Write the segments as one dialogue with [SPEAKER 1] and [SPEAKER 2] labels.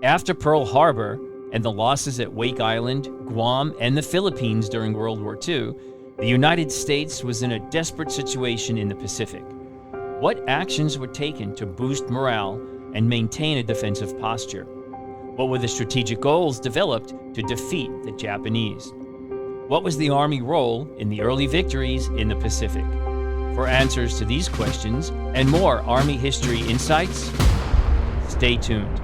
[SPEAKER 1] After Pearl Harbor and the losses at Wake Island, Guam, and the Philippines during World War II, the United States was in a desperate situation in the Pacific. What actions were taken to boost morale and maintain a defensive posture? What were the strategic goals developed to defeat the Japanese? What was the Army role in the early victories in the Pacific? For answers to these questions and more Army history insights, stay tuned.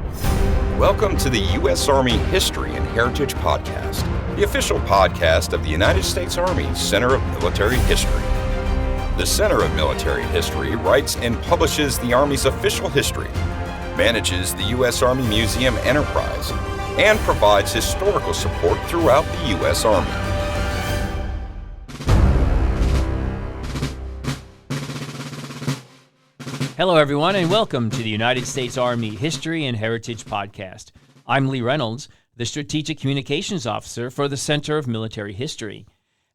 [SPEAKER 2] Welcome to the U.S. Army History and Heritage Podcast, the official podcast of the United States Army Center of Military History. The Center of Military History writes and publishes the Army's official history, manages the U.S. Army Museum Enterprise, and provides historical support throughout the U.S. Army.
[SPEAKER 1] Hello, everyone, and welcome to the United States Army History and Heritage Podcast. I'm Lee Reynolds, the Strategic Communications Officer for the Center of Military History.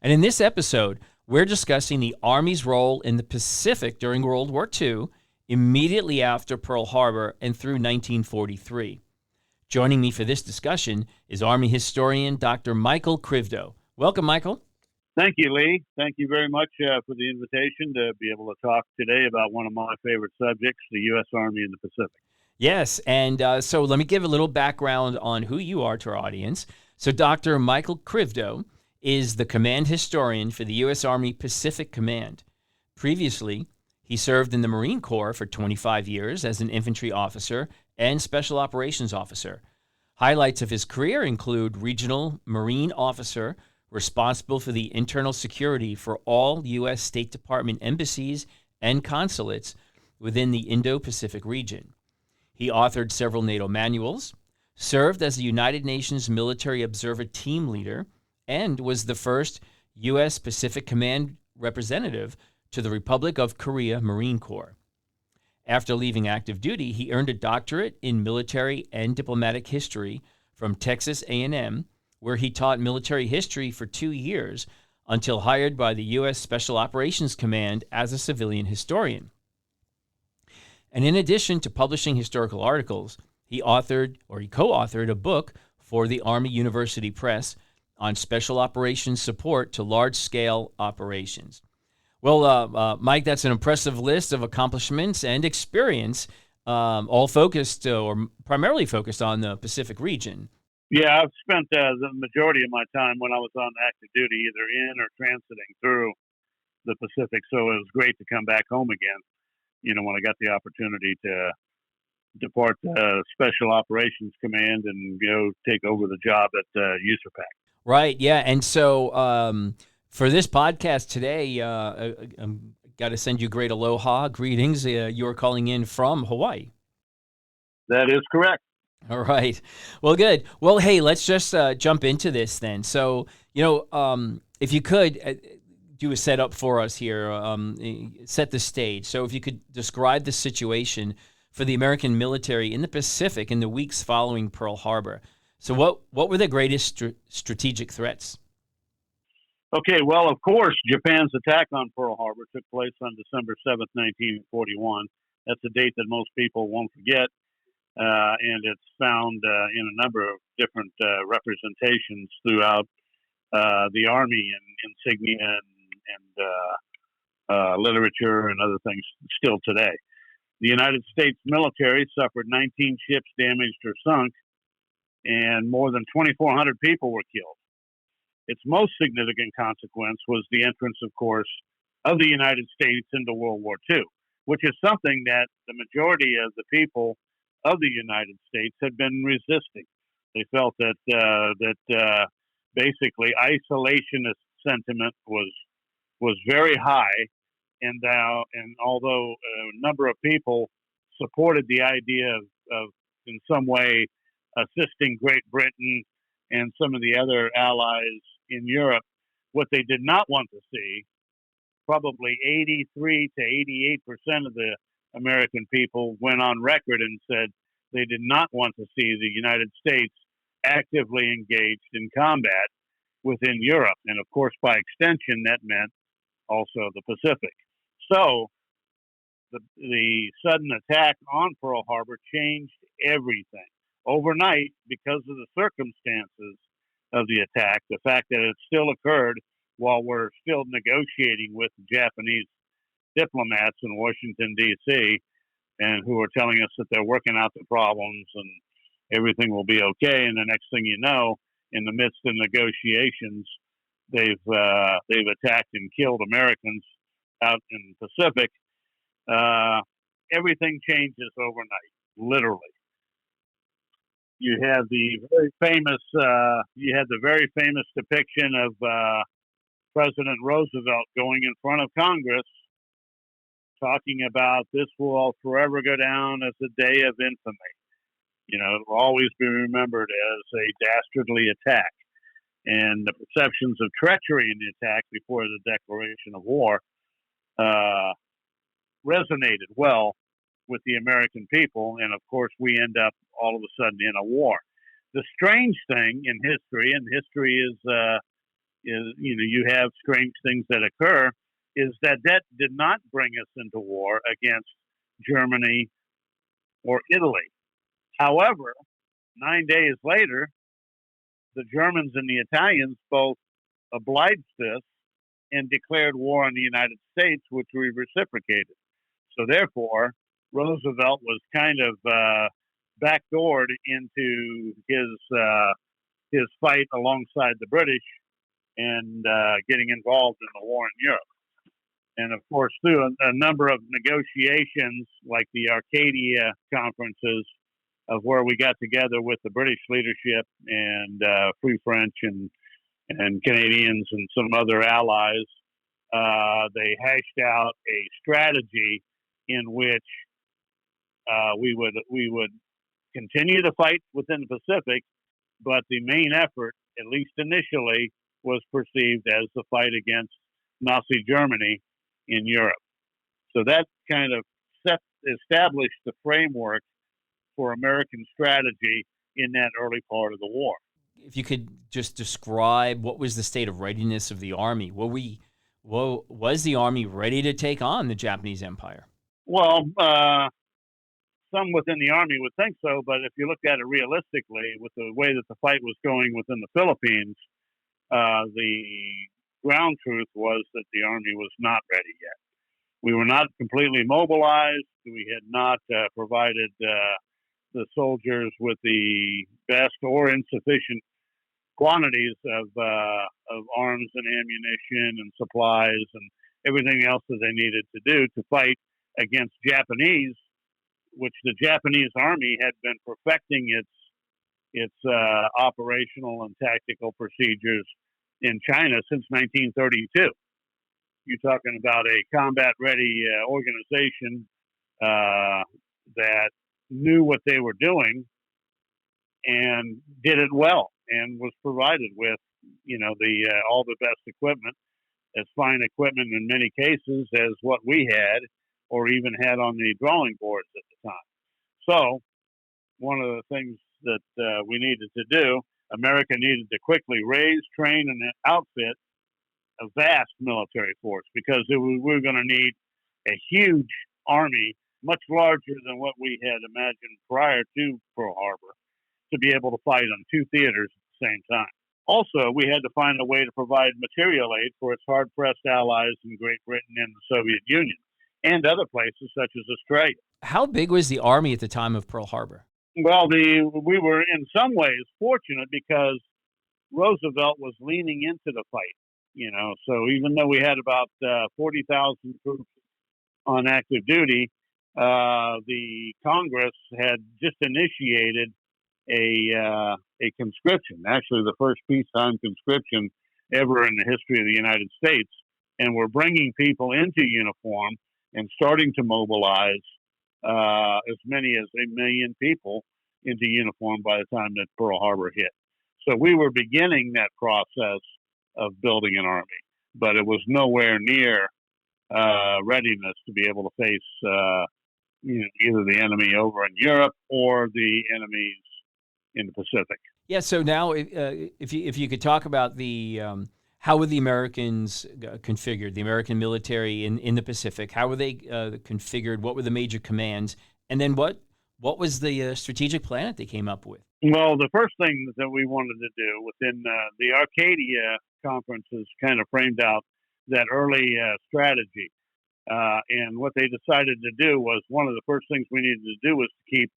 [SPEAKER 1] And in this episode, we're discussing the Army's role in the Pacific during World War II, immediately after Pearl Harbor and through 1943. Joining me for this discussion is Army historian Dr. Michael Krivdo. Welcome, Michael.
[SPEAKER 3] Thank you, Lee. Thank you very much for the invitation to be able to talk today about one of my favorite subjects, the U.S. Army in the Pacific.
[SPEAKER 1] Yes, and so let me give a little background on who you are to our audience. So Dr. Michael Krivdo is the command historian for the U.S. Army Pacific Command. Previously, he served in the Marine Corps for 25 years as an infantry officer and special operations officer. Highlights of his career include regional Marine officer, responsible for the internal security for all U.S. State Department embassies and consulates within the Indo-Pacific region. He authored several NATO manuals, served as a United Nations military observer team leader, and was the first U.S. Pacific Command representative to the Republic of Korea Marine Corps. After leaving active duty, he earned a doctorate in military and diplomatic history from Texas A&M, where he taught military history for 2 years until hired by the U.S. Special Operations Command as a civilian historian. And in addition to publishing historical articles, he co-authored a book for the Army University Press on special operations support to large-scale operations. Well, Mike, that's an impressive list of accomplishments and experience, all focused or primarily focused on the Pacific region.
[SPEAKER 3] Yeah, I've spent the majority of my time when I was on active duty either in or transiting through the Pacific, so it was great to come back home again, when I got the opportunity to depart the Special Operations Command and go take over the job at USAPAC.
[SPEAKER 1] Right, yeah, and so for this podcast today, I'm got to send you great aloha, greetings. You're calling in from Hawaii.
[SPEAKER 3] That is correct.
[SPEAKER 1] All right. Well, good. Well, hey, let's just jump into this then. So, if you could do a setup for us here, set the stage. So if you could describe the situation for the American military in the Pacific in the weeks following Pearl Harbor. So what were the greatest strategic threats?
[SPEAKER 3] Okay, well, of course, Japan's attack on Pearl Harbor took place on December 7th, 1941. That's a date that most people won't forget. And it's found in a number of different representations throughout the Army and insignia and literature and other things still today. The United States military suffered 19 ships damaged or sunk, and more than 2,400 people were killed. Its most significant consequence was the entrance, of course, of the United States into World War II, which is something that the majority of the people of the United States had been resisting. They felt that basically isolationist sentiment was very high, and although a number of people supported the idea of in some way assisting Great Britain and some of the other allies in Europe, what they did not want to see, probably 83 to 88% of the American people went on record and said they did not want to see the United States actively engaged in combat within Europe. And of course, by extension, that meant also the Pacific. So the sudden attack on Pearl Harbor changed everything. overnight, because of the circumstances of the attack, the fact that it still occurred while we're still negotiating with the Japanese diplomats in Washington, D.C., and who are telling us that they're working out the problems and everything will be okay. And the next thing you know, in the midst of negotiations, they've attacked and killed Americans out in the Pacific. Everything changes overnight, literally. You have the very famous depiction of President Roosevelt going in front of Congress, talking about this will forever go down as a day of infamy. You know, it will always be remembered as a dastardly attack. And the perceptions of treachery in the attack before the declaration of war resonated well with the American people. And of course, we end up all of a sudden in a war. The strange thing in history, and history is you have strange things that occur, is that did not bring us into war against Germany or Italy. However, 9 days later, the Germans and the Italians both obliged this and declared war on the United States, which we reciprocated. So therefore, Roosevelt was kind of backdoored into his fight alongside the British and getting involved in the war in Europe. And of course, through a number of negotiations, like the Arcadia conferences, of where we got together with the British leadership and Free French and Canadians and some other allies, they hashed out a strategy in which we would continue to fight within the Pacific, but the main effort, at least initially, was perceived as the fight against Nazi Germany in Europe. So that kind of established the framework for American strategy in that early part of the war.
[SPEAKER 1] If you could just describe what was the state of readiness of the Army. Was the Army ready to take on the Japanese Empire?
[SPEAKER 3] Well, some within the Army would think so, but if you look at it realistically, with the way that the fight was going within the Philippines, the ground truth was that the Army was not ready yet. We were not completely mobilized. We had not provided the soldiers with the best or insufficient quantities of arms and ammunition and supplies and everything else that they needed to do to fight against Japanese, which the Japanese Army had been perfecting its operational and tactical procedures in China since 1932. You're talking about a combat-ready organization that knew what they were doing and did it well, and was provided with, all the best equipment, as fine equipment in many cases as what we had, or even had on the drawing boards at the time. So, one of the things that we needed to do, America needed to quickly raise, train, and outfit a vast military force, because we were going to need a huge army, much larger than what we had imagined prior to Pearl Harbor, to be able to fight on two theaters at the same time. Also, we had to find a way to provide material aid for its hard-pressed allies in Great Britain and the Soviet Union, and other places such as Australia.
[SPEAKER 1] How big was the Army at the time of Pearl Harbor?
[SPEAKER 3] Well, we were in some ways fortunate because Roosevelt was leaning into the fight. So even though we had about 40,000 troops on active duty, the Congress had just initiated a conscription, actually the first peacetime conscription ever in the history of the United States, and we're bringing people into uniform and starting to mobilize as many as 1 million people into uniform by the time that Pearl Harbor hit. So we were beginning that process of building an army, but it was nowhere near readiness to be able to face either the enemy over in Europe or the enemies in the Pacific.
[SPEAKER 1] Yeah. So now, if you could talk about the how were the Americans configured, the American military in the Pacific? How were they configured? What were the major commands? And then what What was the strategic plan that they came up with?
[SPEAKER 3] Well, the first thing that we wanted to do within the Arcadia conferences kind of framed out that early strategy. And what they decided to do was one of the first things we needed to do was to keep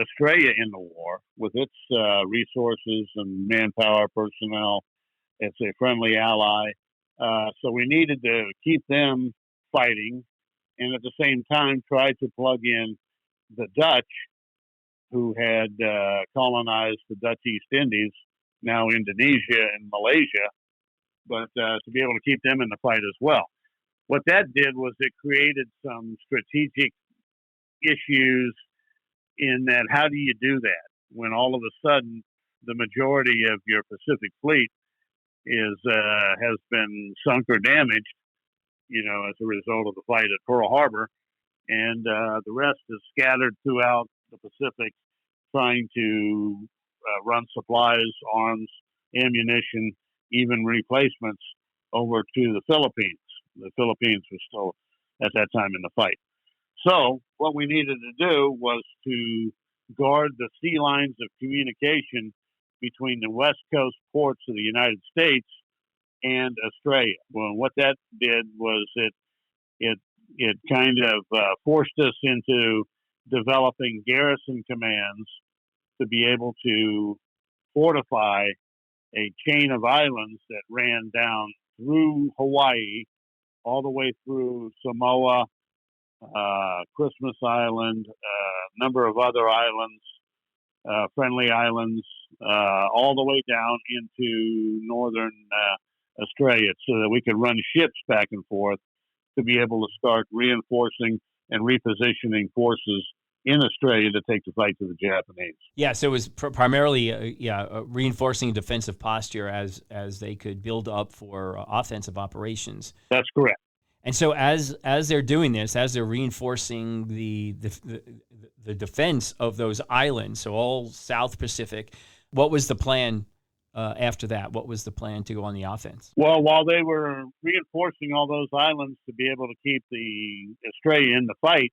[SPEAKER 3] Australia in the war with its resources and manpower, personnel. It's a friendly ally. So we needed to keep them fighting and at the same time try to plug in the Dutch who had colonized the Dutch East Indies, now Indonesia and Malaysia, but to be able to keep them in the fight as well. What that did was it created some strategic issues in that how do you do that when all of a sudden the majority of your Pacific fleet has been sunk or damaged, as a result of the fight at Pearl Harbor, and the rest is scattered throughout the Pacific trying to run supplies, arms, ammunition, even replacements over to the Philippines. The Philippines were still at that time in the fight. So what we needed to do was to guard the sea lines of communication between the West Coast ports of the United States and Australia. Well, what that did was it kind of forced us into developing garrison commands to be able to fortify a chain of islands that ran down through Hawaii, all the way through Samoa, Christmas Island, a number of other islands, friendly islands, all the way down into northern Australia, so that we could run ships back and forth to be able to start reinforcing and repositioning forces in Australia to take the fight to the Japanese.
[SPEAKER 1] Yeah, so it was primarily reinforcing defensive posture as they could build up for offensive operations.
[SPEAKER 3] That's correct.
[SPEAKER 1] And so as they're doing this, as they're reinforcing the defense of those islands, so all South Pacific, what was the plan after that? What was the plan to go on the offense?
[SPEAKER 3] Well, while they were reinforcing all those islands to be able to keep the Australia in the fight,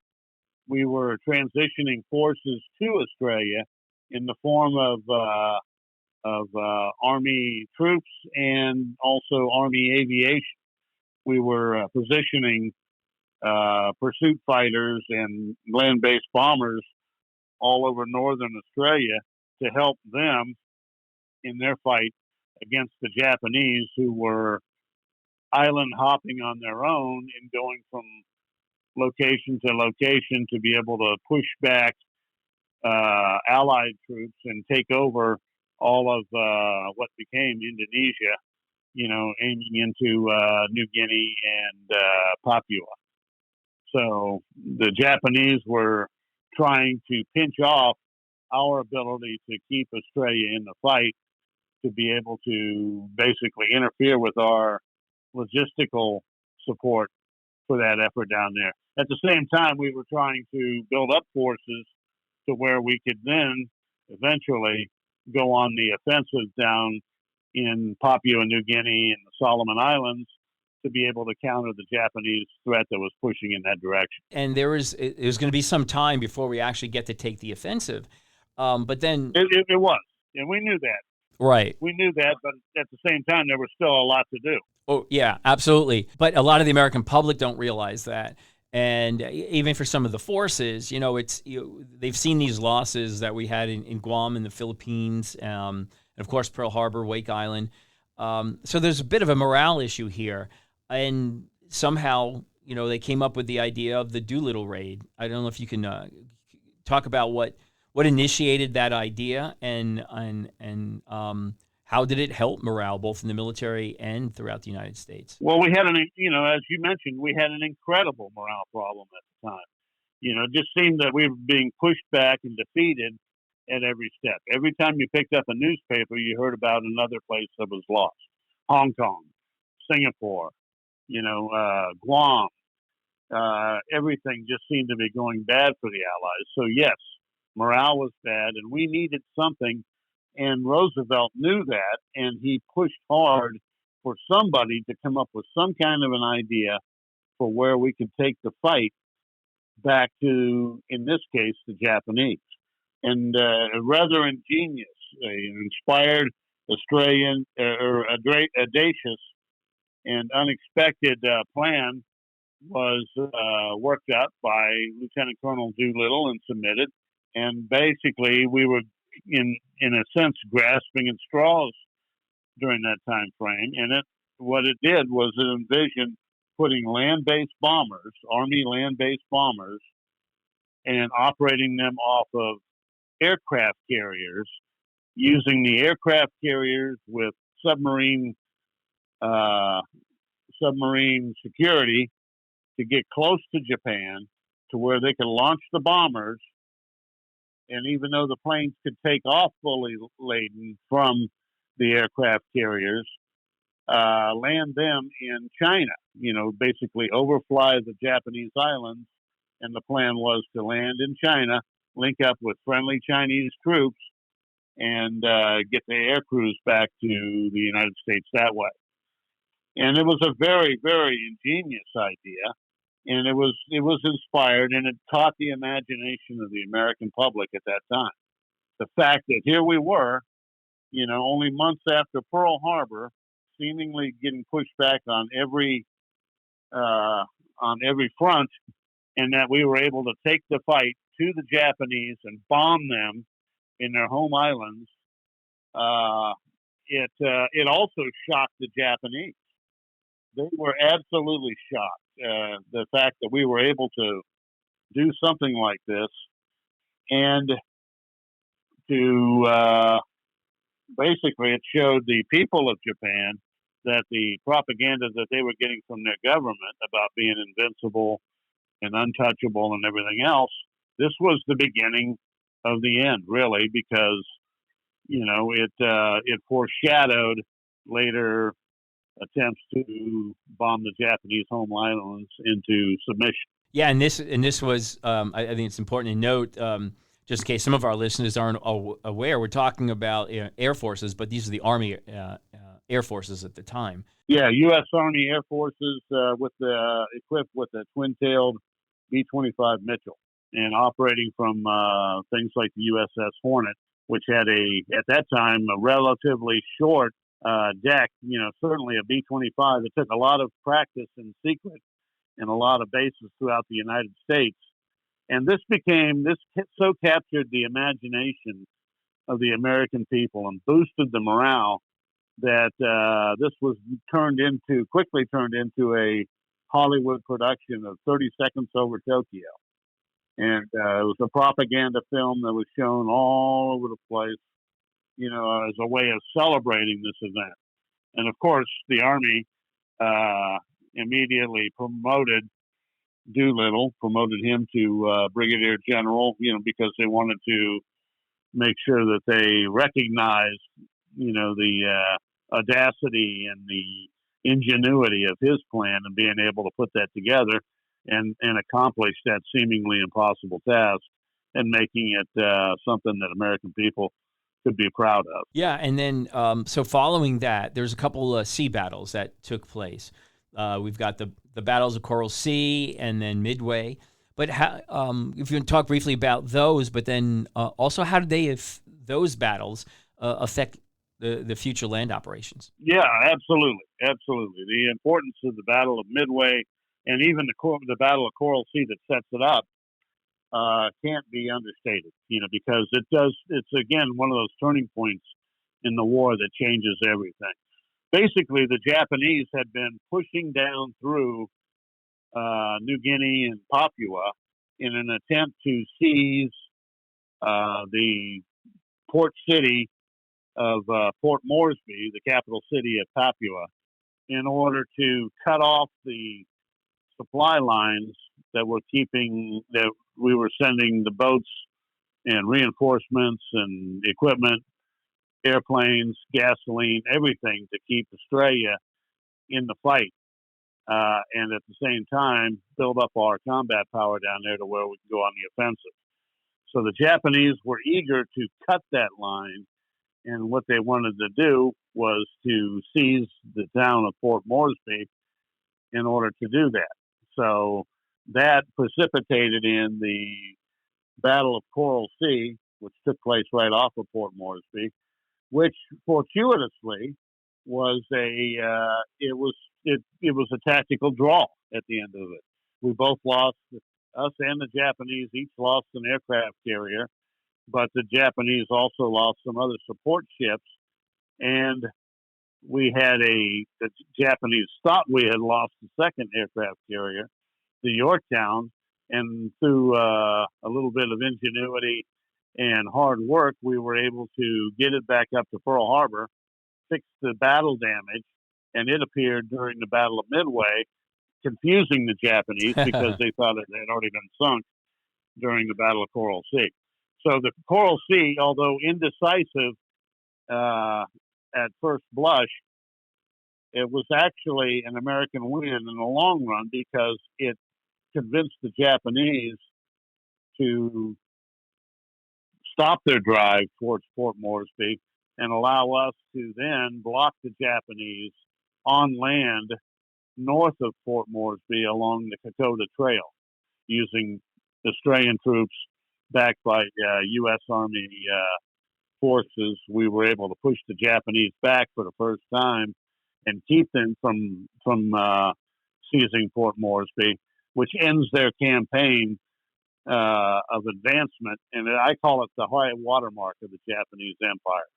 [SPEAKER 3] we were transitioning forces to Australia in the form of Army troops and also Army aviation. We were positioning pursuit fighters and land-based bombers all over northern Australia to help them in their fight against the Japanese, who were island hopping on their own and going from location to location to be able to push back Allied troops and take over all of what became Indonesia, aiming into New Guinea and Papua. So the Japanese were trying to pinch off our ability to keep Australia in the fight, to be able to basically interfere with our logistical support for that effort down there. At the same time, we were trying to build up forces to where we could then eventually go on the offensive down in Papua New Guinea and the Solomon Islands to be able to counter the Japanese threat that was pushing in that direction.
[SPEAKER 1] And it was going to be some time before we actually get to take the offensive. But then...
[SPEAKER 3] It was, and we knew that.
[SPEAKER 1] Right.
[SPEAKER 3] We knew that, but at the same time, there was still a lot to do.
[SPEAKER 1] Oh, yeah, absolutely. But a lot of the American public don't realize that. And even for some of the forces, they've seen these losses that we had in Guam and the Philippines, and of course, Pearl Harbor, Wake Island. So there's a bit of a morale issue here. And somehow, they came up with the idea of the Doolittle raid. I don't know if you can talk about what initiated that idea and how did it help morale, both in the military and throughout the United States?
[SPEAKER 3] Well, we had as you mentioned, we had an incredible morale problem at the time. It just seemed that we were being pushed back and defeated at every step. Every time you picked up a newspaper, you heard about another place that was lost. Hong Kong, Singapore, Guam. Everything just seemed to be going bad for the Allies. So yes, morale was bad, and we needed something. And Roosevelt knew that, and he pushed hard for somebody to come up with some kind of an idea for where we could take the fight back to, in this case, the Japanese. And a rather ingenious, inspired, Australian, or audacious and unexpected plan was worked up by Lieutenant Colonel Doolittle and submitted. And basically, we were, in a sense, grasping at straws during that time frame. And what it did was it envisioned putting land-based bombers, Army land-based bombers, and operating them off of aircraft carriers, using the aircraft carriers with submarine security to get close to Japan to where they could launch the bombers. And even though the planes could take off fully laden from the aircraft carriers, land them in China, basically overfly the Japanese islands. And the plan was to land in China, link up with friendly Chinese troops, and get the air crews back to the United States that way. And it was a very, very ingenious idea. And it was inspired, and it caught the imagination of the American public at that time. The fact that here we were, only months after Pearl Harbor, seemingly getting pushed back on every front, and that we were able to take the fight to the Japanese and bomb them in their home islands. It also shocked the Japanese. They were absolutely shocked. The fact that we were able to do something like this, and to basically, it showed the people of Japan that the propaganda that they were getting from their government about being invincible and untouchable and everything else, this was the beginning of the end, really, because it foreshadowed later attempts to bomb the Japanese home islands into submission.
[SPEAKER 1] Yeah, and this was I think it's important to note, just in case some of our listeners aren't aware, we're talking about Air Forces, but these are the Army Air Forces at the time.
[SPEAKER 3] Yeah, U.S. Army Air Forces equipped with a twin-tailed B-25 Mitchell, and operating from things like the USS Hornet, which had at that time, a relatively short deck. Certainly a B-25. It took a lot of practice in secret in a lot of bases throughout the United States. And this so captured the imagination of the American people and boosted the morale that this was quickly turned into a Hollywood production of 30 Seconds Over Tokyo. And it was a propaganda film that was shown all over the place, as a way of celebrating this event. And of course, the Army immediately promoted Doolittle, promoted him to brigadier general, because they wanted to make sure that they recognized, the audacity and the ingenuity of his plan and being able to put that together and accomplish that seemingly impossible task and making it something that American people could be proud of.
[SPEAKER 1] Yeah, and then so following that, there's a couple sea battles that took place. We've got the battles of Coral Sea and then Midway. But if you can talk briefly about those, but then also how did those battles affect the future land operations?
[SPEAKER 3] Yeah, absolutely. The importance of the Battle of Midway and even the Battle of Coral Sea that sets it up can't be understated, because it's again one of those turning points in the war that changes everything. Basically, the Japanese had been pushing down through New Guinea and Papua in an attempt to seize the port city of Port Moresby, the capital city of Papua, in order to cut off the supply lines that we were sending the boats and reinforcements and equipment, airplanes, gasoline, everything to keep Australia in the fight. And at the same time, build up our combat power down there to where we can go on the offensive. So the Japanese were eager to cut that line, and what they wanted to do was to seize the town of Port Moresby in order to do that. So that precipitated in the Battle of Coral Sea, which took place right off of Port Moresby, which fortuitously was it was a tactical draw at the end of it. We both lost, us and the Japanese each lost an aircraft carrier, but the Japanese also lost some other support ships, and the Japanese thought we had lost the second aircraft carrier, the Yorktown, and through a little bit of ingenuity and hard work, we were able to get it back up to Pearl Harbor, fix the battle damage, and it appeared during the Battle of Midway, confusing the Japanese because they thought it had already been sunk during the Battle of Coral Sea. So the Coral Sea, although indecisive at first blush, it was actually an American win in the long run because it convinced the Japanese to stop their drive towards Port Moresby and allow us to then block the Japanese on land north of Fort Moresby along the Dakota Trail using Australian troops backed by U.S. Army forces. We were able to push the Japanese back for the first time and keep them from seizing Fort Moresby, which ends their campaign of advancement. And I call it the high watermark of the Japanese Empire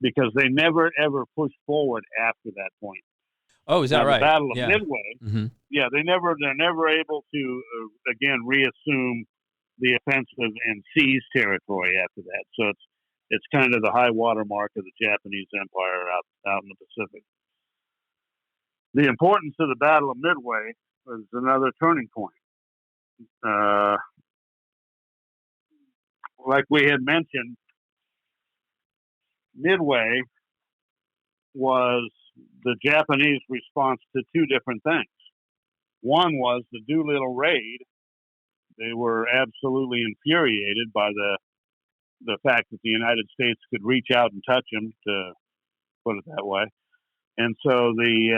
[SPEAKER 3] because they never, ever pushed forward after that point.
[SPEAKER 1] Oh, is that right?
[SPEAKER 3] The Battle of Midway,
[SPEAKER 1] mm-hmm.
[SPEAKER 3] they're never able to, again, reassume the offensive and seize territory after that. So it's kind of the high watermark of the Japanese Empire out in the Pacific. The importance of the Battle of Midway was another turning point. Like we had mentioned, Midway was the Japanese response to two different things. One was the Doolittle raid. They were absolutely infuriated by the fact that the United States could reach out and touch them, to put it that way. And so they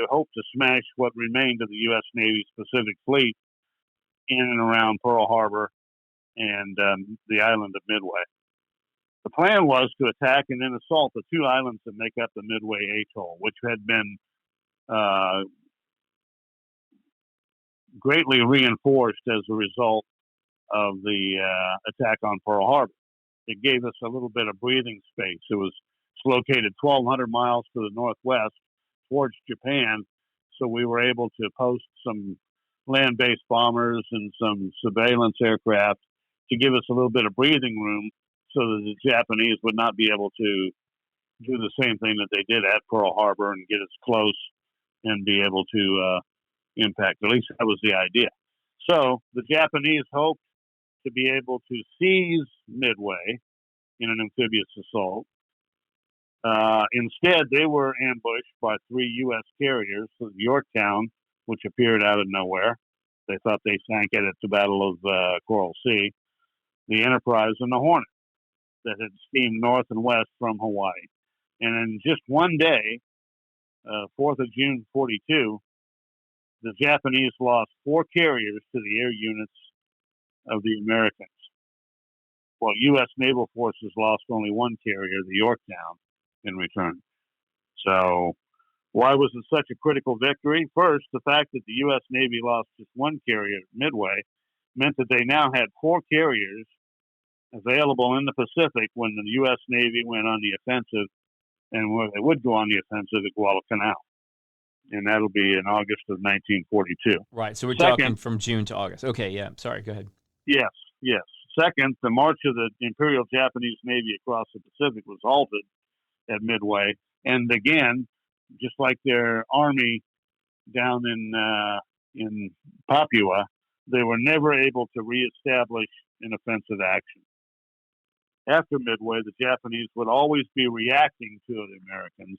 [SPEAKER 3] hoped to smash what remained of the U.S. Navy's Pacific Fleet in and around Pearl Harbor and the island of Midway. The plan was to attack and then assault the two islands that make up the Midway Atoll, which had been greatly reinforced as a result of the attack on Pearl Harbor. It gave us a little bit of breathing space. It's located 1,200 miles to the northwest towards Japan, so we were able to post some land-based bombers and some surveillance aircraft to give us a little bit of breathing room so that the Japanese would not be able to do the same thing that they did at Pearl Harbor and get us close and be able to impact. At least that was the idea. So the Japanese hoped to be able to seize Midway in an amphibious assault. Instead, they were ambushed by three U.S. carriers, the Yorktown, which appeared out of nowhere. They thought they sank it at the Battle of Coral Sea. The Enterprise and the Hornet that had steamed north and west from Hawaii. And in just one day, 4th of June, 1942, the Japanese lost 4 carriers to the air units of the Americans. Well, U.S. naval forces lost only 1 carrier, the Yorktown, in return. So why was it such a critical victory? First, the fact that the U.S. Navy lost just 1 carrier at Midway meant that they now had 4 carriers available in the Pacific when the U.S. Navy went on the offensive, and where they would go on the offensive at Guadalcanal. And that'll be in August of 1942.
[SPEAKER 1] Right, so we're talking from June to August. Okay, yeah, sorry, go ahead.
[SPEAKER 3] Yes. Second, the march of the Imperial Japanese Navy across the Pacific was halted at Midway. And again, just like their army down in Papua, they were never able to reestablish an offensive action. After Midway, the Japanese would always be reacting to the Americans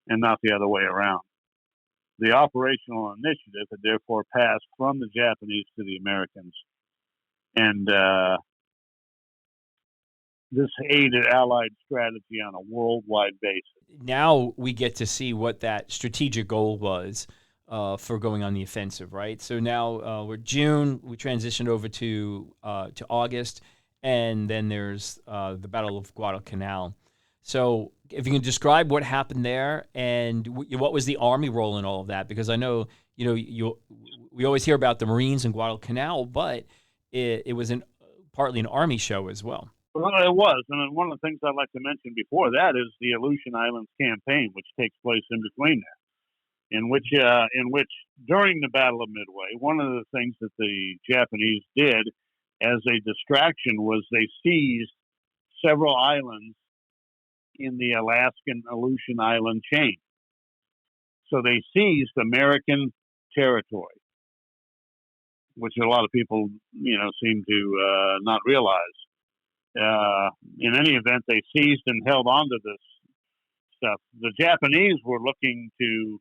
[SPEAKER 3] and not the other way around. The operational initiative had therefore passed from the Japanese to the Americans. And this aided Allied strategy on a worldwide basis.
[SPEAKER 1] Now we get to see what that strategic goal was for going on the offensive, right? So now we're June. We transitioned over to August, and then there's the Battle of Guadalcanal. So if you can describe what happened there and what was the Army role in all of that, because I know we always hear about the Marines in Guadalcanal, but it was partly an Army show as well.
[SPEAKER 3] Well, it was, and one of the things I'd like to mention before that is the Aleutian Islands campaign, which takes place in between there, in which during the Battle of Midway, one of the things that the Japanese did as a distraction was they seized several islands in the Alaskan Aleutian Island chain. So they seized American territory, which a lot of people, seem to not realize. In any event, they seized and held on to this stuff. The Japanese were looking to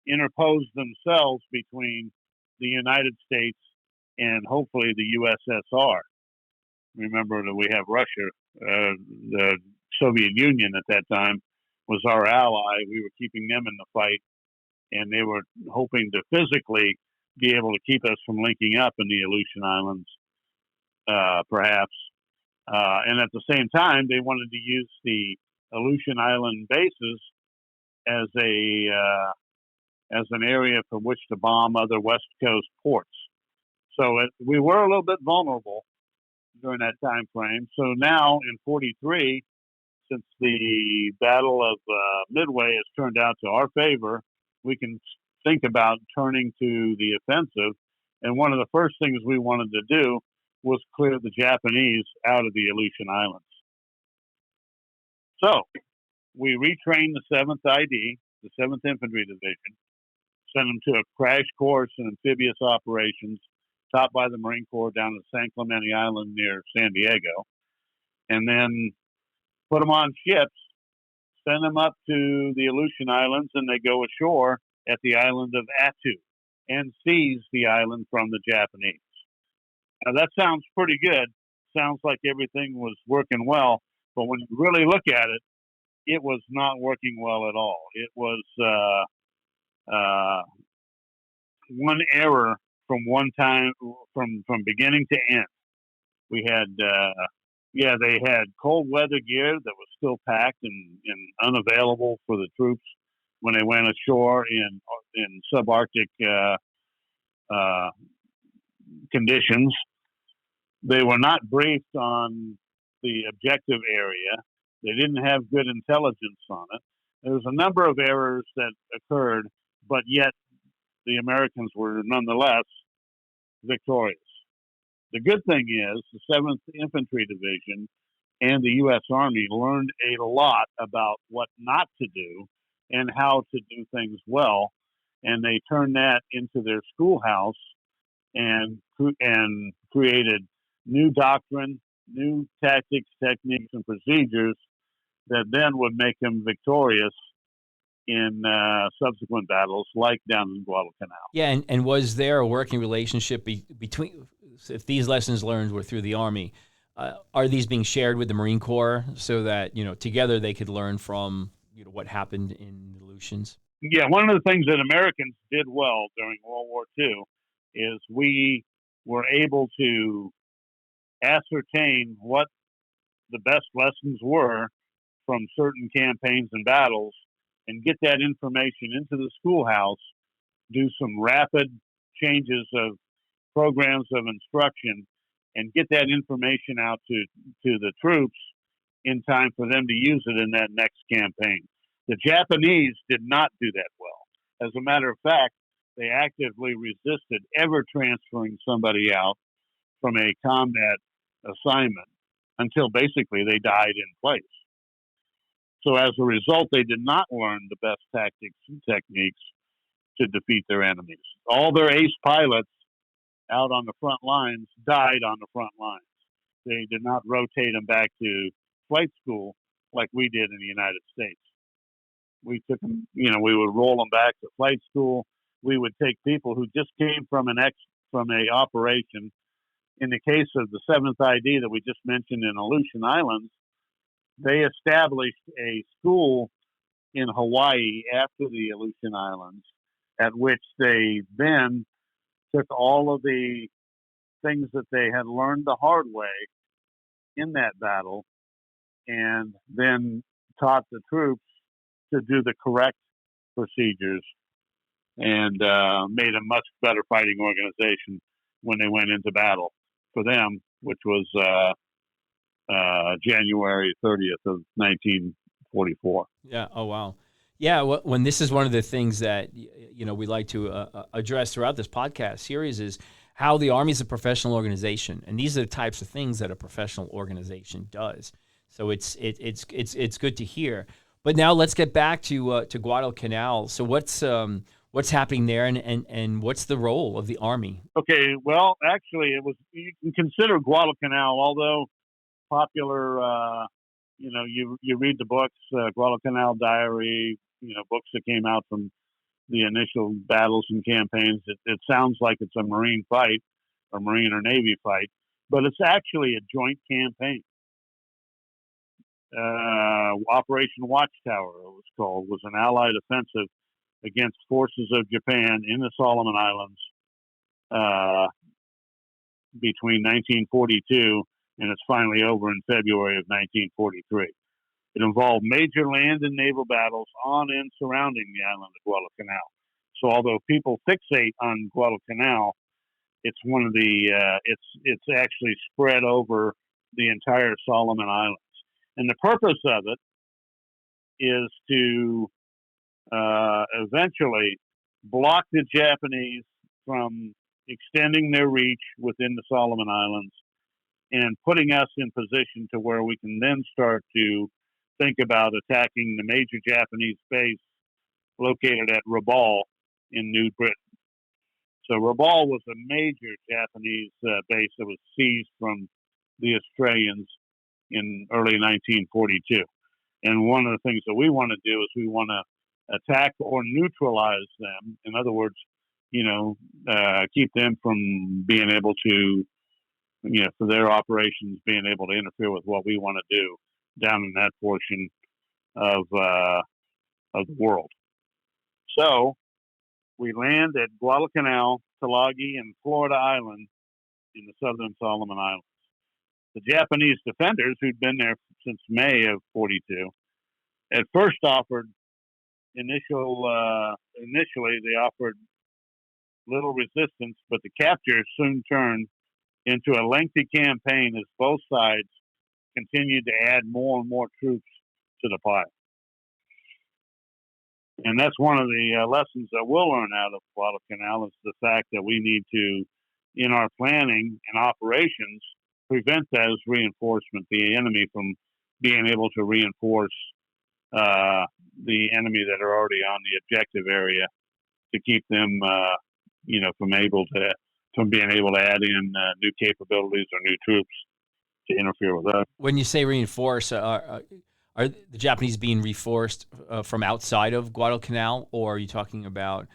[SPEAKER 3] interpose themselves between the United States and hopefully the USSR. Remember that we have Russia. The Soviet Union at that time was our ally. We were keeping them in the fight, and they were hoping to physically be able to keep us from linking up in the Aleutian Islands, perhaps. And at the same time, they wanted to use the Aleutian Island bases as an area from which to bomb other West Coast ports. So we were a little bit vulnerable during that time frame. So now in '43, since the Battle of Midway has turned out to our favor, we can think about turning to the offensive. And one of the first things we wanted to do was clear the Japanese out of the Aleutian Islands. So we retrained the 7th ID, the 7th Infantry Division, sent them to a crash course in amphibious operations taught by the Marine Corps down at San Clemente Island near San Diego, and then put them on ships, send them up to the Aleutian Islands, and they go ashore at the island of Attu and seize the island from the Japanese. Now, that sounds pretty good. Sounds like everything was working well, but when you really look at it, it was not working well at all. It was one error from one time, from beginning to end. We had, they had cold weather gear that was still packed and unavailable for the troops when they went ashore in subarctic conditions. They were not briefed on the objective area. They didn't have good intelligence on it. There was a number of errors that occurred, but yet the Americans were nonetheless victorious. The good thing is the 7th Infantry Division and the U.S. Army learned a lot about what not to do and how to do things well, and they turned that into their schoolhouse and created new doctrine, new tactics, techniques, and procedures that then would make them victorious in subsequent battles, like down in Guadalcanal.
[SPEAKER 1] Yeah, and was there a working relationship between, if these lessons learned were through the Army, are these being shared with the Marine Corps so that, together they could learn from, what happened in the Aleutians?
[SPEAKER 3] Yeah, one of the things that Americans did well during World War II is we were able to ascertain what the best lessons were from certain campaigns and battles and get that information into the schoolhouse, do some rapid changes of programs of instruction, and get that information out to the troops in time for them to use it in that next campaign. The Japanese did not do that well. As a matter of fact, they actively resisted ever transferring somebody out from a combat assignment until basically they died in place. So as a result, they did not learn the best tactics and techniques to defeat their enemies. All their ace pilots out on the front lines died on the front lines. They did not rotate them back to flight school like we did in the United States. We took them, we would roll them back to flight school. We would take people who just came from a operation. In the case of the 7th ID that we just mentioned in Aleutian Islands, they established a school in Hawaii after the Aleutian Islands at which they then took all of the things that they had learned the hard way in that battle and then taught the troops to do the correct procedures and made a much better fighting organization when they went into battle for them, which was January 30th of 1944.
[SPEAKER 1] Yeah. Oh, wow. Yeah. When this is one of the things that, we like to address throughout this podcast series is how the Army is a professional organization. And these are the types of things that a professional organization does. So it's good to hear. But now let's get back to Guadalcanal. So what's happening there, and what's the role of the Army?
[SPEAKER 3] Okay, well, actually, you can consider Guadalcanal, although popular. You read the books, Guadalcanal Diary. Books that came out from the initial battles and campaigns. It sounds like it's a Marine fight, a Marine or Navy fight, but it's actually a joint campaign. Operation Watchtower, it was an Allied offensive against forces of Japan in the Solomon Islands between 1942 and it's finally over in February of 1943. It involved major land and naval battles on and surrounding the island of Guadalcanal. So although people fixate on Guadalcanal, it's one of the it's actually spread over the entire Solomon Islands. And the purpose of it is to eventually block the Japanese from extending their reach within the Solomon Islands and putting us in position to where we can then start to think about attacking the major Japanese base located at Rabaul in New Britain. So Rabaul was a major Japanese base that was seized from the Australians in early 1942. And one of the things that we want to do is we want to attack or neutralize them. In other words, keep them from being able to, for their operations, being able to interfere with what we want to do down in that portion of the world. So we land at Guadalcanal, Tulagi, and Florida Island in the southern Solomon Islands. The Japanese defenders, who'd been there since May of 42, at first initially they offered little resistance, but the capture soon turned into a lengthy campaign as both sides continued to add more and more troops to the pile. And that's one of the lessons that we'll learn out of Guadalcanal is the fact that we need to, in our planning and operations, prevent those reinforcements, the enemy from being able to reinforce the enemy that are already on the objective area to keep them, from being able to add in new capabilities or new troops to interfere with us.
[SPEAKER 1] When you say reinforce, are the Japanese being reinforced from outside of Guadalcanal, or are you talking about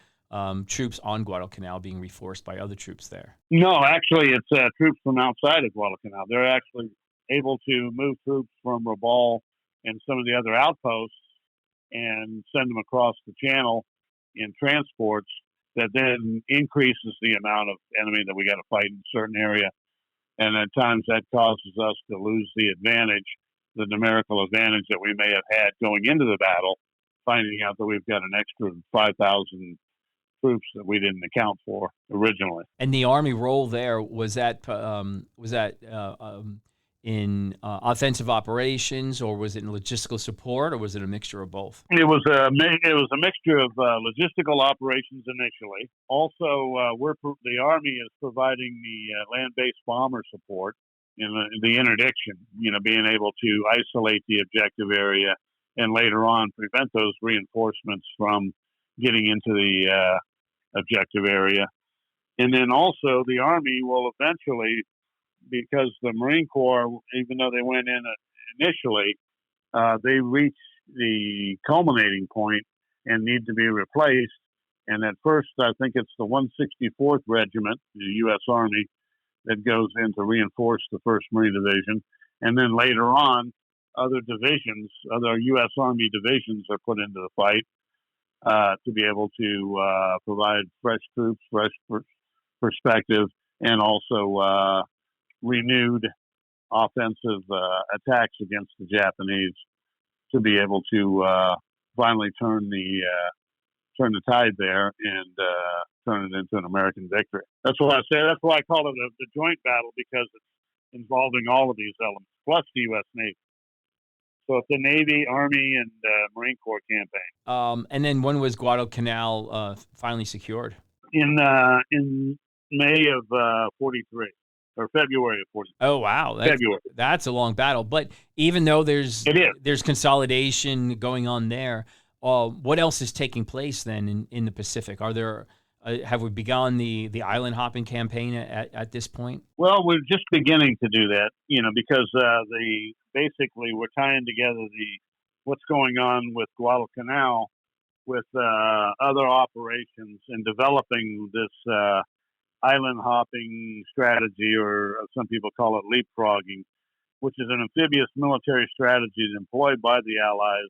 [SPEAKER 1] troops on Guadalcanal being reinforced by other troops there?
[SPEAKER 3] No, actually, it's troops from outside of Guadalcanal. They're actually able to move troops from Rabaul and some of the other outposts and send them across the channel in transports that then increases the amount of enemy that we got to fight in a certain area. And at times that causes us to lose the numerical advantage that we may have had going into the battle, finding out that we've got an extra 5,000 troops that we didn't account for originally.
[SPEAKER 1] And the Army role there, was that in offensive operations, or was it in logistical support, or was it a mixture of both?
[SPEAKER 3] It was a mixture of logistical operations initially. Also, the Army is providing the land-based bomber support in the interdiction, being able to isolate the objective area and later on prevent those reinforcements from getting into the objective area. And then also the Army will eventually, because the Marine Corps, even though they went in initially, they reach the culminating point and need to be replaced. And at first, I think it's the 164th Regiment, the U.S. Army, that goes in to reinforce the 1st Marine Division. And then later on, other U.S. Army divisions are put into the fight. to be able to provide fresh troops, perspective, and also renewed offensive attacks against the Japanese to be able to finally turn the tide there and turn it into an American victory. That's what I say. That's why I call it the joint battle, because it's involving all of these elements, plus the U.S. Navy. So it's the Navy, Army, and Marine Corps campaign.
[SPEAKER 1] And then when was Guadalcanal finally secured?
[SPEAKER 3] In May of 43, or February of 43.
[SPEAKER 1] Oh, wow. That's a long battle. But even though there's consolidation going on there, what else is taking place then in the Pacific? Are there have we begun the island hopping campaign at this point?
[SPEAKER 3] Well, we're just beginning to do that, because basically we're tying together what's going on with Guadalcanal with other operations and developing this island hopping strategy, or some people call it leapfrogging, which is an amphibious military strategy employed by the Allies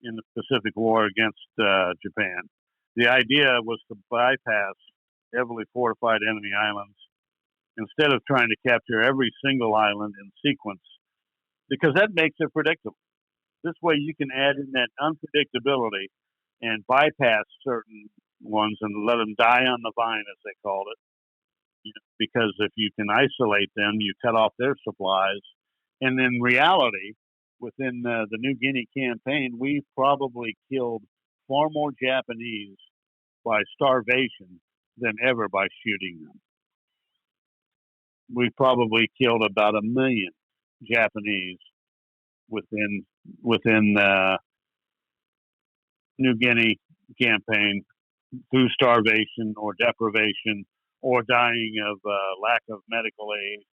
[SPEAKER 3] in the Pacific War against Japan. The idea was to bypass heavily fortified enemy islands instead of trying to capture every single island in sequence, because that makes it predictable. This way you can add in that unpredictability and bypass certain ones and let them die on the vine, as they called it. Because if you can isolate them, you cut off their supplies. And in reality, within the New Guinea campaign, we probably killed far more Japanese by starvation than ever by shooting them. We probably killed about 1 million Japanese within the New Guinea campaign through starvation or deprivation or dying of lack of medical aid,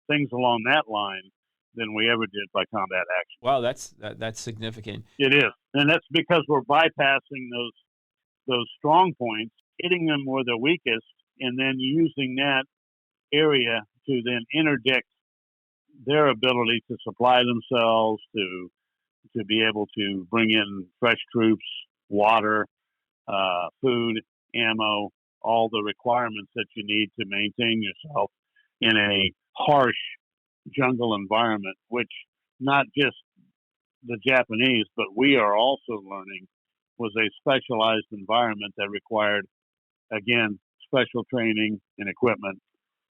[SPEAKER 3] things along that line, than we ever did by combat action.
[SPEAKER 1] Wow, that's significant.
[SPEAKER 3] It is, and that's because we're bypassing those strong points, hitting them where they're weakest, and then using that area to then interdict their ability to supply themselves, to be able to bring in fresh troops, water, food, ammo, all the requirements that you need to maintain yourself in a harsh jungle environment, which not just the Japanese, but we are also learning was a specialized environment that required, again, special training and equipment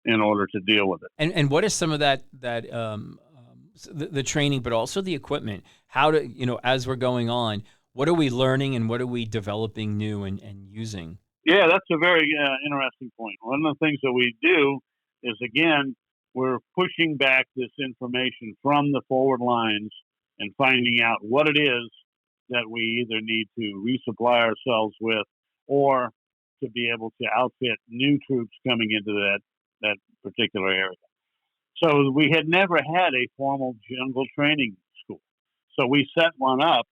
[SPEAKER 3] in order to deal with it.
[SPEAKER 1] And what is some of that the training, but also the equipment? How to, as we're going on, what are we learning and what are we developing new and using?
[SPEAKER 3] Yeah, that's a very interesting point. One of the things that we do is, again, we're pushing back this information from the forward lines and finding out what it is that we either need to resupply ourselves with or to be able to outfit new troops coming into that particular area. So we had never had a formal jungle training school. So we set one up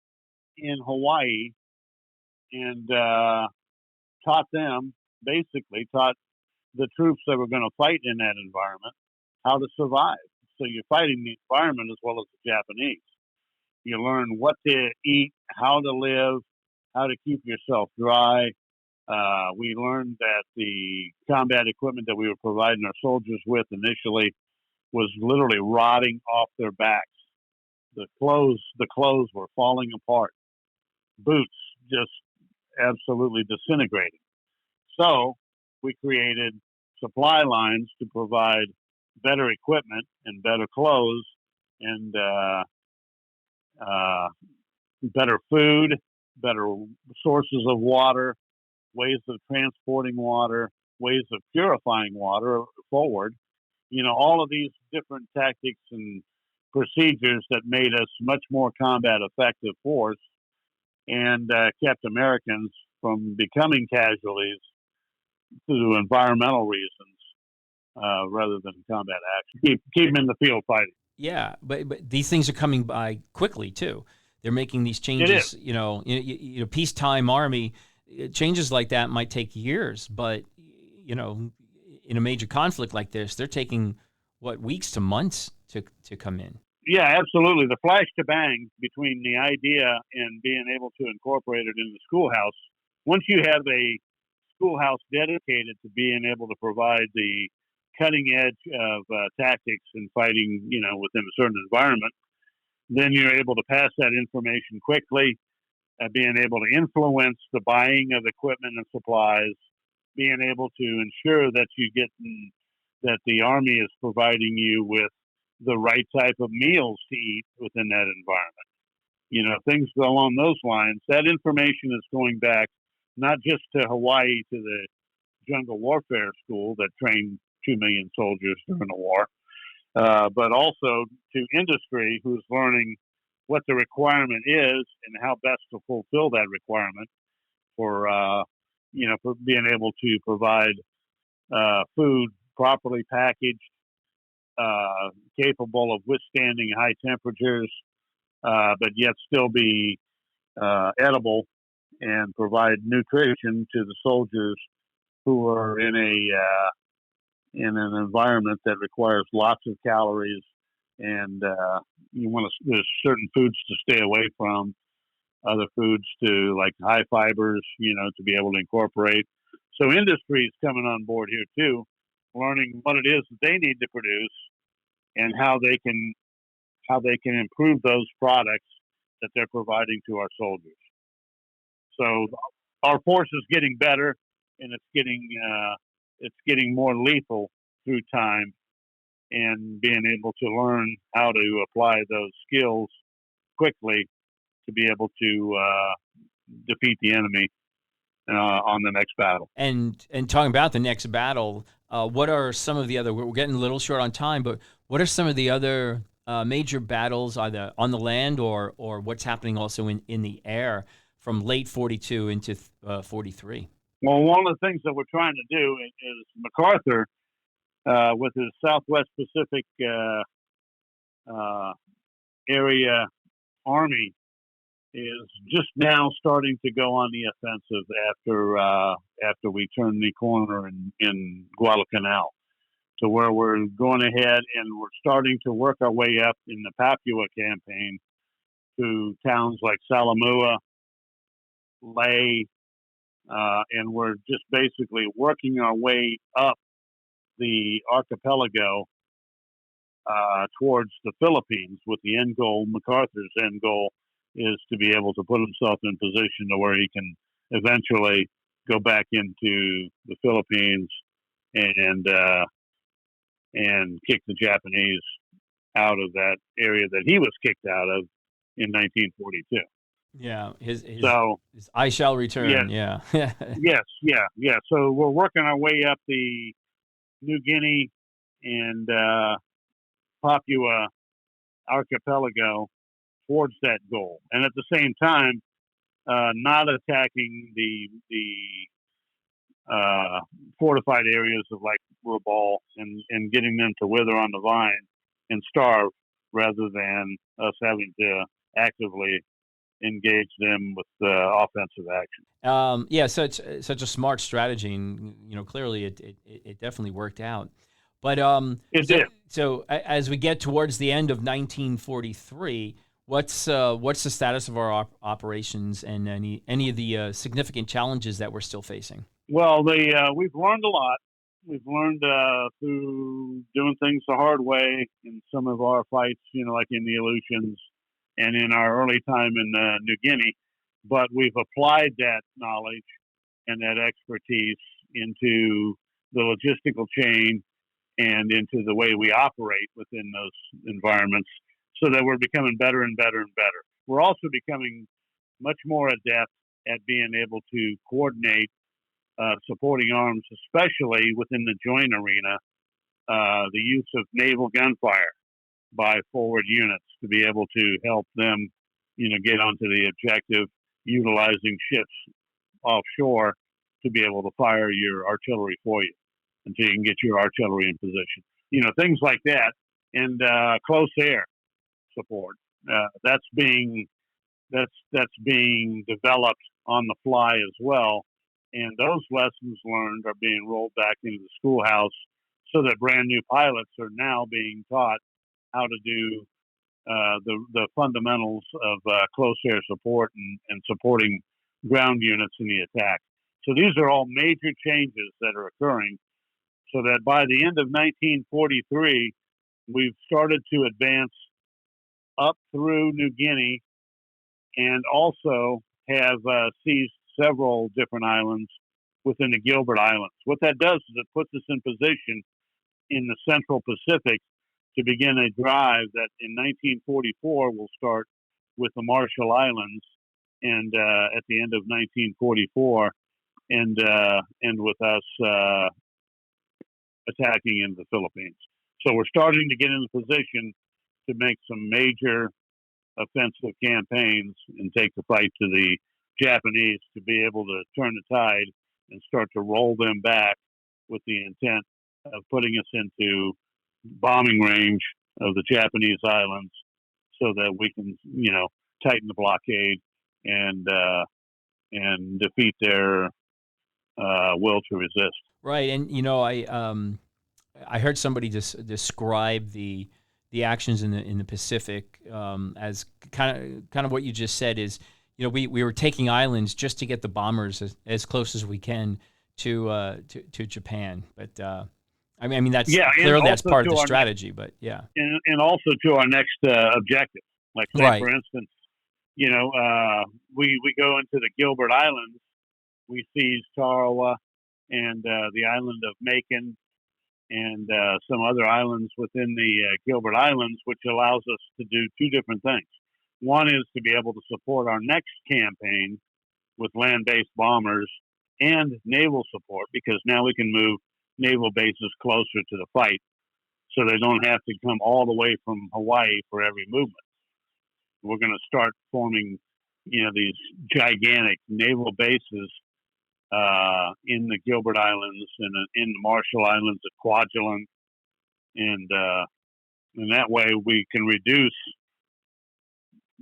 [SPEAKER 3] in Hawaii and taught the troops that were going to fight in that environment how to survive. So you're fighting the environment as well as the Japanese. You learn what to eat, how to live, how to keep yourself dry. We learned that the combat equipment that we were providing our soldiers with initially was literally rotting off their backs. The clothes were falling apart. Boots just absolutely disintegrating. So we created supply lines to provide better equipment and better clothes and better food, better sources of water, ways of transporting water, ways of purifying water forward. All of these different tactics and procedures that made us much more combat effective force and kept Americans from becoming casualties through environmental reasons rather than combat action. Keep them in the field fighting.
[SPEAKER 1] Yeah, but these things are coming by quickly too. They're making these changes. Peacetime army changes like that might take years, but in a major conflict like this, they're taking weeks to months to come in.
[SPEAKER 3] Yeah, absolutely. The flash to bang between the idea and being able to incorporate it in the schoolhouse. Once you have a schoolhouse dedicated to being able to provide the cutting edge of tactics in fighting, within a certain environment, then you're able to pass that information quickly, being able to influence the buying of equipment and supplies, being able to ensure that that the Army is providing you with the right type of meals to eat within that environment. Things along those lines. That information is going back not just to Hawaii, to the jungle warfare school that trained 2 million soldiers during the war, but also to industry, who's learning what the requirement is and how best to fulfill that requirement for, for being able to provide food properly packaged, capable of withstanding high temperatures, but yet still be edible and provide nutrition to the soldiers who are in an environment that requires lots of calories, and there's certain foods to stay away from, other foods to like high fibers, to be able to incorporate. So industry is coming on board here too, learning what it is that they need to produce and how they can improve those products that they're providing to our soldiers. So our force is getting better, and it's getting more lethal through time, and being able to learn how to apply those skills quickly to be able to defeat the enemy on the next battle.
[SPEAKER 1] And talking about the next battle, what are some of the other? We're getting a little short on time, but what are some of the other major battles, either on the land or what's happening also in the air from late 42 into 43?
[SPEAKER 3] Well, one of the things that we're trying to do is MacArthur, with his Southwest Pacific area Army, is just now starting to go on the offensive after we turn the corner in Guadalcanal, to where we're going ahead and we're starting to work our way up in the Papua campaign to towns like Salamua, Leh, and we're just basically working our way up the archipelago towards the Philippines, with the end goal. MacArthur's end goal is to be able to put himself in position to where he can eventually go back into the Philippines and kick the Japanese out of that area that he was kicked out of in 1942.
[SPEAKER 1] Yeah, his I shall return. Yeah.
[SPEAKER 3] Yes. So we're working our way up the New Guinea and Papua archipelago towards that goal, and at the same time, not attacking the fortified areas of like Rabaul and getting them to wither on the vine and starve, rather than us having to actively engage them with offensive action.
[SPEAKER 1] Yeah, such a smart strategy, and clearly it definitely worked out. But
[SPEAKER 3] it did.
[SPEAKER 1] So as we get towards the end of 1943, what's the status of our operations and any of the significant challenges that we're still facing?
[SPEAKER 3] Well, we've learned a lot. We've learned through doing things the hard way in some of our fights, like in the Aleutians and in our early time in New Guinea. But we've applied that knowledge and that expertise into the logistical chain and into the way we operate within those environments, so that we're becoming better and better and better. We're also becoming much more adept at being able to coordinate supporting arms, especially within the joint arena, the use of naval gunfire by forward units to be able to help them, get onto the objective, utilizing ships offshore to be able to fire your artillery for you until you can get your artillery in position. Things like that, and close air support. That's being developed on the fly as well. And those lessons learned are being rolled back into the schoolhouse, so that brand new pilots are now being taught how to do the fundamentals of close air support and supporting ground units in the attack. So these are all major changes that are occurring, so that by the end of 1943, we've started to advance up through New Guinea and also have seized several different islands within the Gilbert Islands. What that does is it puts us in position in the Central Pacific to begin a drive that in 1944 will start with the Marshall Islands, and at the end of 1944, and with us attacking in the Philippines. So we're starting to get in a position to make some major offensive campaigns and take the fight to the Japanese to be able to turn the tide and start to roll them back with the intent of putting us into bombing range of the Japanese islands so that we can, tighten the blockade and defeat their will to resist.
[SPEAKER 1] Right, and I heard somebody describe the actions in the Pacific as kind of what you just said is, we were taking islands just to get the bombers as close as we can to Japan. But I mean that's clearly that's part of the strategy. But yeah,
[SPEAKER 3] and also to our next objective. Like say,
[SPEAKER 1] right.
[SPEAKER 3] For instance, we go into the Gilbert Islands, we seize Tarawa and the island of Macon and some other islands within the Gilbert Islands, which allows us to do two different things. One is to be able to support our next campaign with land-based bombers and naval support, because now we can move naval bases closer to the fight so they don't have to come all the way from Hawaii for every movement. We're going to start forming, these gigantic naval bases in the Gilbert Islands and in the Marshall Islands at Kwajalein, and that way we can reduce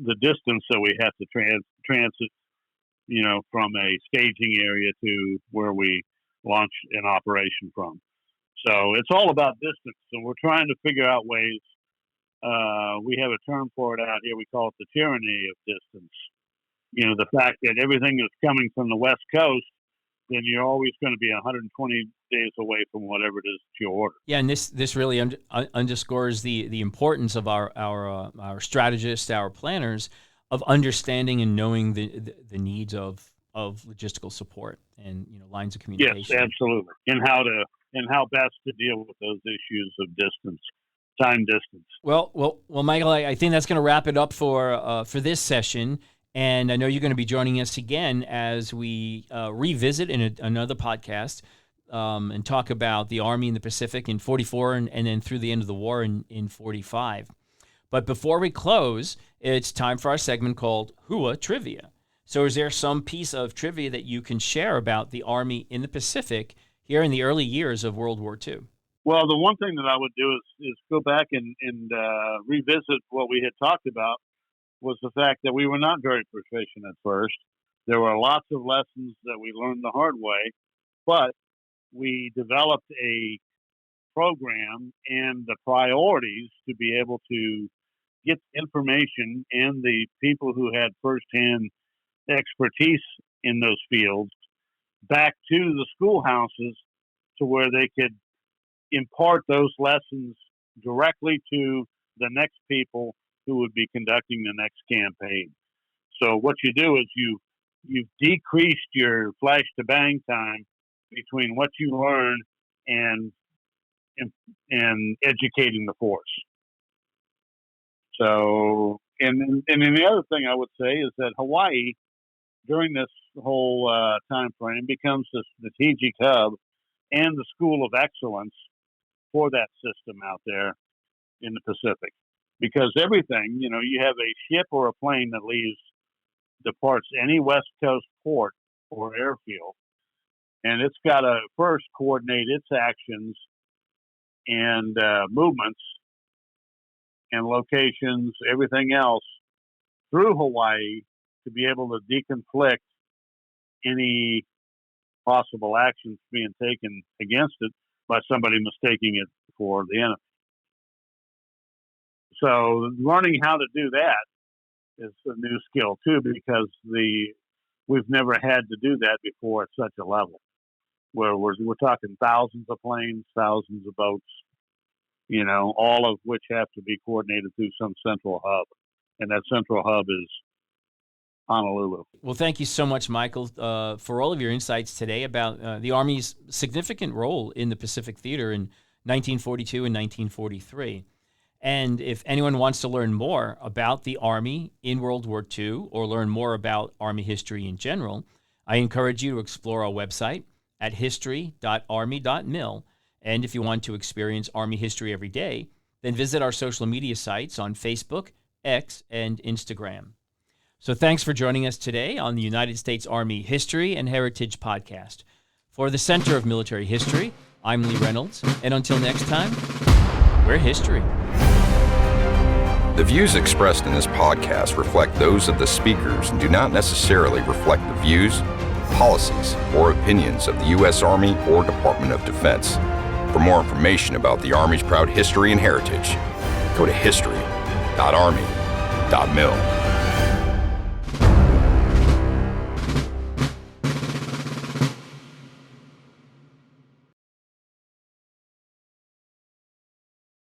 [SPEAKER 3] the distance that we have to transit, from a staging area to where we launch an operation from. So it's all about distance, and we're trying to figure out ways. We have a term for it out here. We call it the tyranny of distance. The fact that everything is coming from the West Coast, then you're always going to be 120 days away from whatever it is that you order.
[SPEAKER 1] Yeah, and this really underscores the importance of our strategists, our planners, of understanding and knowing the needs of logistical support and lines of communication.
[SPEAKER 3] Yes, absolutely, and how best to deal with those issues of distance, time distance.
[SPEAKER 1] Well, Michael, I think that's going to wrap it up for this session. And I know you're going to be joining us again as we revisit in another podcast and talk about the Army in the Pacific in 44 and then through the end of the war in 45. But before we close, it's time for our segment called HUA Trivia. So is there some piece of trivia that you can share about the Army in the Pacific here in the early years of World War II?
[SPEAKER 3] Well, the one thing that I would do is go back and revisit what we had talked about, was the fact that we were not very proficient at first. There were lots of lessons that we learned the hard way, but we developed a program and the priorities to be able to get information and the people who had firsthand expertise in those fields back to the schoolhouses to where they could impart those lessons directly to the next people who would be conducting the next campaign. So what you do is you've decreased your flash to bang time between what you learn and educating the force. So, and the other thing I would say is that Hawaii, during this whole time frame, becomes the strategic hub and the school of excellence for that system out there in the Pacific. Because everything, you have a ship or a plane that departs any West Coast port or airfield, and it's got to first coordinate its actions and movements and locations, everything else, through Hawaii to be able to deconflict any possible actions being taken against it by somebody mistaking it for the enemy. so learning how to do that is a new skill too, because we've never had to do that before at such a level, where we're talking thousands of planes, thousands of boats, all of which have to be coordinated through some central hub, and that central hub is Honolulu.
[SPEAKER 1] Well, thank you so much, Michael, for all of your insights today about the Army's significant role in the Pacific Theater in 1942 and 1943. And if anyone wants to learn more about the Army in World War II or learn more about Army history in general, I encourage you to explore our website at history.army.mil. And if you want to experience Army history every day, then visit our social media sites on Facebook, X, and Instagram. So thanks for joining us today on the United States Army History and Heritage Podcast. For the Center of Military History, I'm Lee Reynolds, and until next time, we're history.
[SPEAKER 2] The views expressed in this podcast reflect those of the speakers and do not necessarily reflect the views, policies, or opinions of the U.S. Army or Department of Defense. For more information about the Army's proud history and heritage, go to history.army.mil.